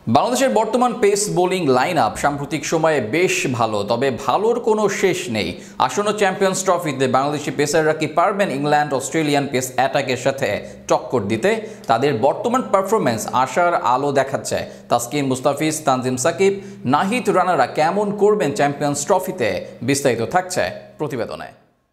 বাংলাদেশের বর্তমান pace bowling line up সাম্প্রতিক সময়ে বেশ ভালো, তবে ভালোর কোনো শেষ নেই। আসন্ন চ্যাম্পিয়ন্স ট্রফিতে বাংলাদেশি পেসাররা কি পারবেন ইংল্যান্ড অস্ট্রেলিয়ান পেস অ্যাটাকের সাথে টক্কর দিতে? তাদের বর্তমান পারফরমেন্স আশার আলো দেখাচ্ছে। তাসকিন, মুস্তাফিজ, তানজিম সাকিব, নাহিদ রানারা কেমন করবেন চ্যাম্পিয়ন্স ট্রফিতে? বিস্তারিত থাকছে প্রতিবেদনে।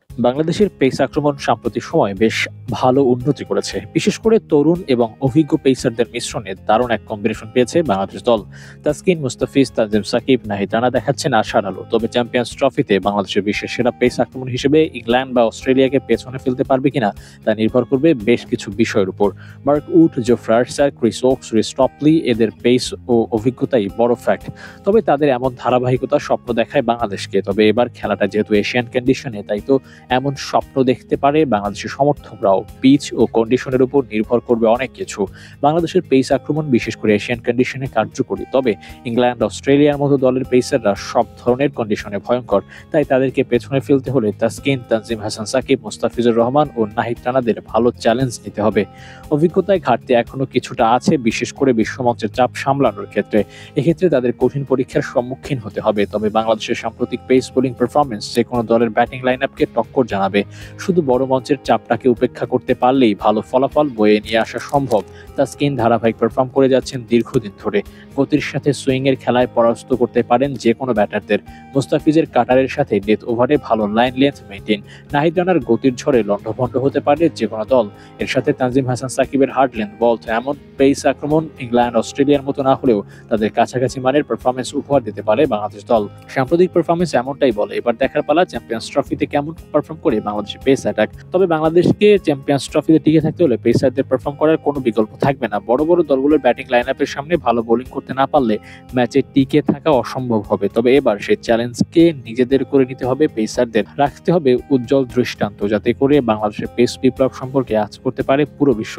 বাংলাদেশের পেস আক্রমণ সাম্প্রতিক সময় বেশ ভালো উন্নতি করেছে। বিশেষ করে তরুণ এবং অভিজ্ঞ পেসারদের মিশ্রণে দারুণ এক কম্বিনেশন পেয়েছে বাংলাদেশ দল। তাসকিন, মুস্তাফিজ, তানজিম সাকিব, নাহিদ রানা দেখাচ্ছেন আশার আলো। তবে চ্যাম্পিয়ন্স ট্রফিতে বাংলাদেশের বিশ্বের সেরা পেস আক্রমণ হিসেবে ইংল্যান্ড বা অস্ট্রেলিয়াকে পেছনে ফেলতে পারবে কিনা তা নির্ভর করবে বেশ কিছু বিষয়ের উপর। Mark Wood, Jofra Archer, Chris Woakes, Reece Topley এদের পেস ও অভিজ্ঞতাই বড় ফ্যাক্ট। তবে তাদের এমন ধারাবাহিকতা স্বপ্ন দেখায় বাংলাদেশকে। তবে এবার খেলাটা যেহেতু এশিয়ান কন্ডিশনে, তাই তো এমন স্বপ্ন দেখতে পারে বাংলাদেশের সমর্থকরাও। পিচ ও কন্ডিশনের উপর নির্ভর করবে অনেক কিছু। বাংলাদেশের পেস আক্রমণ বিশেষ করে এশিয়ান কন্ডিশনে কার্যকরী, তবে ইংল্যান্ড অস্ট্রেলিয়ার মতো দলের পেসাররা সব ধরনের কন্ডিশনে ভয়ঙ্কর। তাই তাদেরকে পেছনে ফেলতে হলে তাসকিন, তানজিম হাসান সাকিব, মুস্তাফিজুর রহমান ও নাহিদ রানাদের ভালো চ্যালেঞ্জ নিতে হবে। অভিজ্ঞতায় ঘাটতি এখনো কিছুটা আছে, বিশেষ করে বিশ্বমঞ্চের চাপ সামলানোর ক্ষেত্রে। এক্ষেত্রে তাদের কঠিন পরীক্ষার সম্মুখীন হতে হবে। তবে বাংলাদেশের সাম্প্রতিক পেস বোলিং পারফরমেন্স যে কোনো দলের ব্যাটিং লাইন আপকে টক্কর জানাবে। শুধু বড় মঞ্চের চাপটাকে উপেক্ষা করতে পারলেই ভালো ফলাফল বয়ে নিয়ে আসা সম্ভব। তাসকিন ধারাবাহিক পারফর্ম করে যাচ্ছেন দীর্ঘদিন ধরে। গতির সাথে সুইং এর খেলায় পরাস্ত করতে পারেন যে কোনো ব্যাটারদের। মুস্তাফিজের কাটারের সাথে ডেথ ওভারে ভালো লাইন লেন্থ মেইনটেইন। নাহিদ রানার গতির ঝড়ে লণ্ডভণ্ড হতে পারে যে কোনো দল। এর সাথে তানজিম হাসান সাকিবের হার্ড লেন্থ বল। এমন পেস আক্রমণ ইংল্যান্ড অস্ট্রেলিয়ার মতো না হলেও তাদের কাছাকাছি মানের পারফরমেন্স উপহার দিতে পারে বাংলাদেশ দল। সাম্প্রতিক পারফরমেন্স এমনটাই বলে। এবার দেখার পালা চ্যাম্পিয়ন্স ট্রফিতে কেমন পারফর্ম করে বাংলাদেশের পেস অ্যাটাক। তবে বাংলাদেশকে চ্যাম্পিয়ন্স ট্রফিতে টিকে থাকতে হলে পেসারদের পারফর্ম করার কোনো বিকল্প থাকবে না। বড় বড় দলগুলোর ব্যাটিং লাইন আপের সামনে ভালো বোলিং করতে না পারলে ম্যাচে টিকে থাকা অসম্ভব হবে। তবে এবার সেই চ্যালেঞ্জকে নিজেদের করে নিতে হবে পেসারদের। রাখতে হবে উজ্জ্বল দৃষ্টান্ত, যাতে করে বাংলাদেশের পেস বিপ্লব সম্পর্কে আজ করতে পারে পুরো বিশ্ব।